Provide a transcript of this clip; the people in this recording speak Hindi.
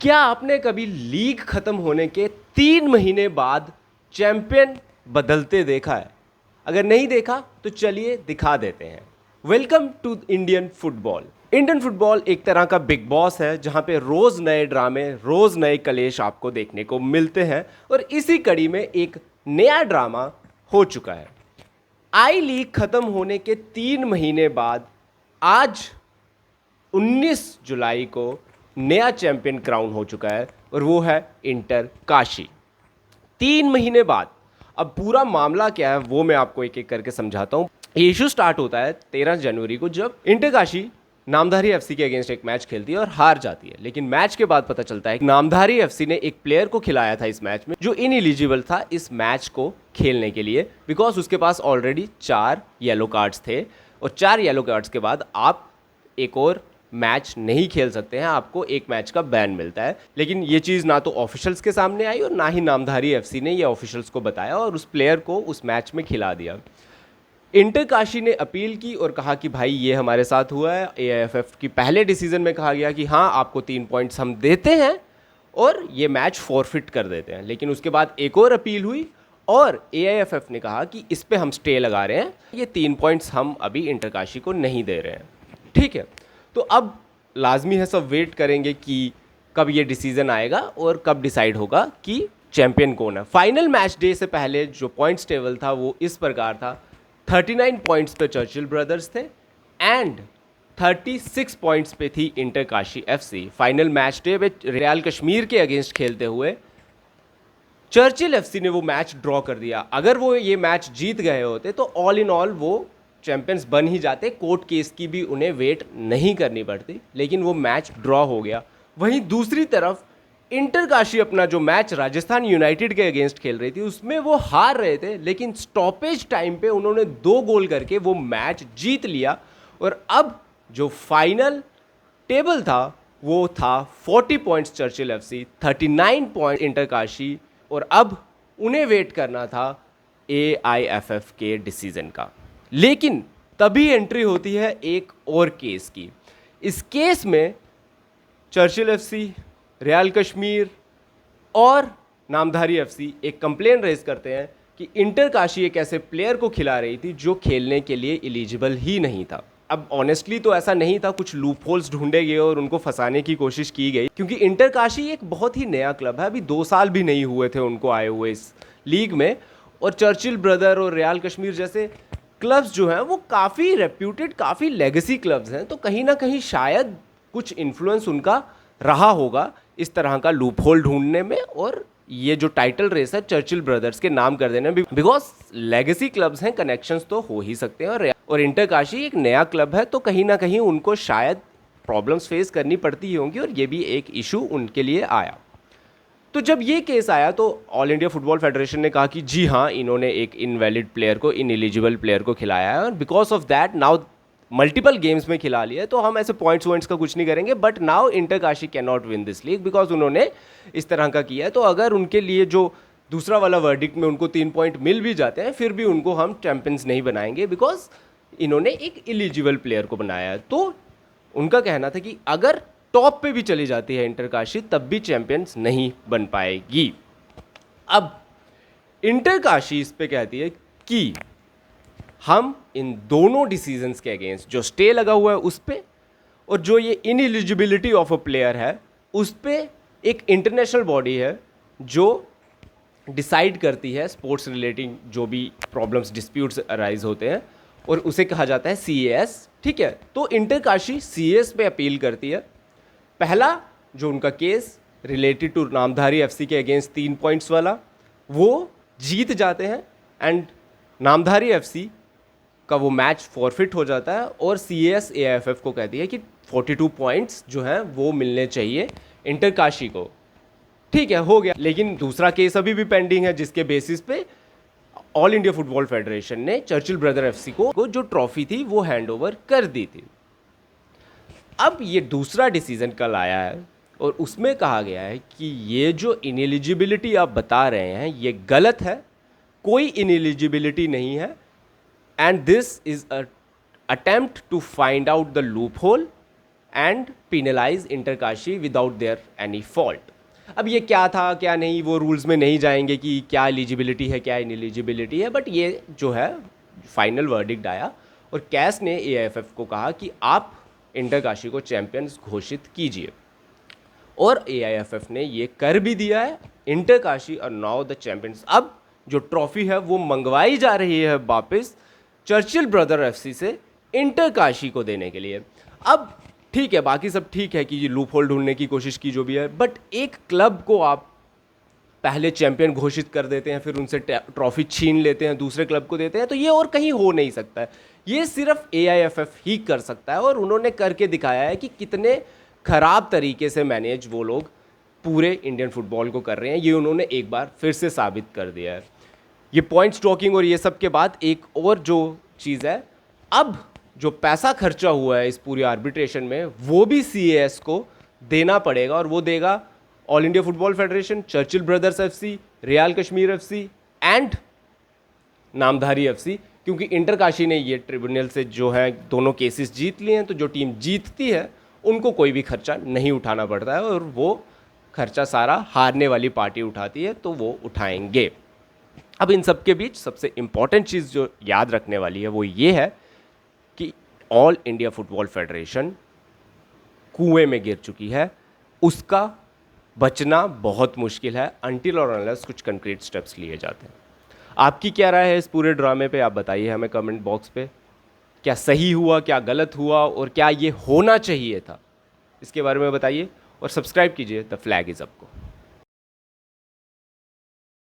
क्या आपने कभी लीग खत्म होने के 3 महीने बाद चैंपियन बदलते देखा है? अगर नहीं देखा तो चलिए दिखा देते हैं। Welcome to Indian football. Indian football एक तरह का बिग बॉस है जहां पे रोज नए ड्रामे, रोज नए कलेश आपको देखने को मिलते हैं और इसी कड़ी में एक नया ड्रामा हो चुका है। आई लीग खत्म होने के 3 महीने बाद आज 19 जुलाई को नया चैंपियन क्राउन हो चुका है और वो है इंटर काशी। 3 महीने बाद अब पूरा मामला क्या है वो मैं आपको एक एक करके समझाता हूँ। ये इशू स्टार्ट होता है 13 जनवरी को जब इंटर काशी नामधारी एफसी के अगेंस्ट एक मैच खेलती है और हार जाती है। लेकिन मैच के बाद पता चलता है कि नामधारी एफसी ने एक प्लेयर को खिलाया था इस मैच में जो इनएलिजिबल था इस मैच को खेलने के लिए, बिकॉज उसके पास ऑलरेडी 4 येलो कार्ड्स थे और 4 येलो कार्ड्स के बाद आप एक और मैच नहीं खेल सकते हैं, आपको एक मैच का बैन मिलता है। लेकिन ये चीज़ ना तो ऑफिशियल्स के सामने आई और ना ही नामधारी एफसी ने ये ऑफिशियल्स को बताया और उस प्लेयर को उस मैच में खिला दिया। इंटर काशी ने अपील की और कहा कि भाई ये हमारे साथ हुआ है। एआईएफएफ की पहले डिसीजन में कहा गया कि हाँ आपको 3 पॉइंट्स हम देते हैं और ये मैच फॉरफिट कर देते हैं। लेकिन उसके बाद एक और अपील हुई और एआईएफएफ ने कहा कि इस पे हम स्टे लगा रहे हैं, ये 3 पॉइंट्स हम अभी इंटर काशी को नहीं दे रहे हैं। ठीक है, तो अब लाजमी है सब वेट करेंगे कि कब ये डिसीजन आएगा और कब डिसाइड होगा कि चैंपियन कौन है। फाइनल मैच डे से पहले जो पॉइंट्स टेबल था वो इस प्रकार था। 39 पॉइंट्स पे चर्चिल ब्रदर्स थे एंड 36 पॉइंट्स पे थी inter Kashi FC. Final match day पे रियल कश्मीर के अगेंस्ट खेलते हुए चर्चिल एफसी ने वो मैच ड्रॉ कर दिया। अगर वो ये मैच जीत गए होते तो ऑल इन ऑल वो चैंपियंस बन ही जाते, कोर्ट केस की भी उन्हें वेट नहीं करनी पड़ती। लेकिन वो मैच ड्रॉ हो गया। वहीं दूसरी तरफ इंटर काशी अपना जो मैच राजस्थान यूनाइटेड के अगेंस्ट खेल रही थी उसमें वो हार रहे थे, लेकिन स्टॉपेज टाइम पे उन्होंने 2 गोल करके वो मैच जीत लिया और अब जो फाइनल टेबल था वो था 40 points Churchill FC, 39 point inter Kashi और अब उन्हें वेट करना था एआईएफएफ के डिसीजन का। लेकिन तभी एंट्री होती है एक और केस की। इस केस में चर्चिल एफसी, रियल कश्मीर और नामधारी एफसी एक कंप्लेन रेज करते हैं कि इंटर काशी एक ऐसे प्लेयर को खिला रही थी जो खेलने के लिए एलिजिबल ही नहीं था। अब ऑनेस्टली तो ऐसा नहीं था, कुछ लूप होल्स ढूंढे गए और उनको फंसाने की कोशिश की गई, क्योंकि इंटर काशी एक बहुत ही नया क्लब है, अभी 2 साल भी नहीं हुए थे उनको आए हुए इस लीग में। और चर्चिल ब्रदर और रियल कश्मीर जैसे क्लब्स जो हैं वो काफ़ी रेप्यूटेड, काफ़ी लेगेसी क्लब्स हैं, तो कहीं ना कहीं शायद कुछ इन्फ्लुएंस उनका रहा होगा इस तरह का लूप होल ढूंढने में और ये जो टाइटल रेस है चर्चिल ब्रदर्स के नाम कर देने में। बिकॉज लेगेसी क्लब्स हैं, कनेक्शंस तो हो ही सकते हैं और इंटर काशी एक नया क्लब है, तो कहीं ना कहीं उनको शायद प्रॉब्लम्स फेस करनी पड़ती ही होंगी और ये भी एक इशू उनके लिए आया। तो जब ये केस आया तो ऑल इंडिया फुटबॉल फेडरेशन ने कहा कि जी हाँ, इन्होंने एक इनवैलिड प्लेयर को, इनएलिजिबल प्लेयर को खिलाया है और because of that now multiple games में खिला लिया है, तो हम ऐसे पॉइंट्स का कुछ नहीं करेंगे। But now inter Kashi can not win this league because उन्होंने इस तरह का किया है। तो अगर उनके लिए जो दूसरा वाला वर्डिक्ट में उनको 3 पॉइंट मिल भी जाते हैं फिर भी उनको हम चैंपियंस नहीं बनाएंगे बिकॉज इन्होंने एक इलिजिबल प्लेयर को बनाया है। तो उनका कहना था कि अगर टॉप पे भी चली जाती है इंटर काशी तब भी चैंपियंस नहीं बन पाएगी। अब इंटर काशी इस पे कहती है कि हम इन दोनों डिसीजंस के अगेंस्ट, जो स्टे लगा हुआ है उस पे और जो ये इनएलिजिबिलिटी ऑफ अ प्लेयर है उस पे एक इंटरनेशनल बॉडी है जो डिसाइड करती है स्पोर्ट्स रिलेटिंग जो भी प्रॉब्लम्स, डिस्प्यूट्स अराइज होते हैं और उसे कहा जाता है सीएएस। ठीक है, तो इंटर काशी सीएएस पे अपील करती है। पहला जो उनका case related to Namdhari FC के अगेंस्ट 3 पॉइंट्स वाला, वो जीत जाते हैं एंड नामधारी एफसी का वो मैच फॉरफिट हो जाता है और सीएएस एआईएफएफ को कहती है कि 42 पॉइंट्स जो हैं वो मिलने चाहिए इंटर काशी को। ठीक है, हो गया। लेकिन दूसरा केस अभी भी पेंडिंग है जिसके बेसिस पे ऑल इंडिया फुटबॉल फेडरेशन ने चर्चिल ब्रदर एफसी को जो ट्रॉफी थी वो हैंड ओवर कर दी थी। अब ये दूसरा डिसीजन कल आया है और उसमें कहा गया है कि ये जो इनएलिजिबिलिटी आप बता रहे हैं ये गलत है, कोई इनएलिजिबिलिटी नहीं है and this is a attempt to find out the loophole and penalize Inter Kashi without their any fault. अब ये क्या था क्या नहीं, वो रूल्स में नहीं जाएंगे कि क्या एलिजिबिलिटी है क्या इनएलिजिबिलिटी है, बट ये जो है फाइनल वर्डिक्ट आया और कैस ने एआईएफएफ को कहा कि आप इंटरकाशी को चैंपियंस घोषित कीजिए, और एआईएफएफ ने ये कर भी दिया है। इंटरकाशी और नाउ द चैंपियंस। अब जो ट्रॉफी है वो मंगवाई जा रही है वापस चर्चिल ब्रदर एफसी से इंटरकाशी को देने के लिए। अब ठीक है, बाकी सब ठीक है कि ये लूप होल ढूंढने की कोशिश की जो भी है, बट एक क्लब को आप पहले चैंपियन घोषित कर देते हैं, फिर उनसे ट्रॉफी छीन लेते हैं, दूसरे क्लब को देते हैं, तो ये और कहीं हो नहीं सकता है। ये सिर्फ एआईएफएफ ही कर सकता है, और उन्होंने करके दिखाया है कि कितने खराब तरीके से मैनेज वो लोग पूरे इंडियन फुटबॉल को कर रहे हैं। ये उन्होंने एक बार फिर से साबित कर दिया है। ये पॉइंट स्टॉकिंग और ये सब के बाद एक और जो चीज़ है, अब जो पैसा खर्चा हुआ है इस पूरी आर्बिट्रेशन में वो भी सीएएस को देना पड़ेगा, और वो देगा all India football federation, Churchill Brothers FC, real Kashmir FC and Namdhari FC, क्योंकि इंटरकाशी ने ये ट्रिब्यूनल से जो है दोनों केसेस जीत लिए हैं। तो जो टीम जीतती है उनको कोई भी खर्चा नहीं उठाना पड़ता है, और वो खर्चा सारा हारने वाली पार्टी उठाती है, तो वो उठाएंगे। अब इन सब के बीच सबसे इम्पॉर्टेंट चीज़ जो याद रखने वाली है वो ये है कि ऑल इंडिया फुटबॉल फेडरेशन कुएं में गिर चुकी है, उसका बचना बहुत मुश्किल है अनटिल और अनलेस कुछ कंक्रीट स्टेप्स लिए जाते हैं। आपकी क्या राय है इस पूरे ड्रामे पे, आप बताइए हमें कमेंट बॉक्स पे। क्या सही हुआ, क्या गलत हुआ, और क्या ये होना चाहिए था, इसके बारे में बताइए, और सब्सक्राइब कीजिए द फ्लैग इज अप को।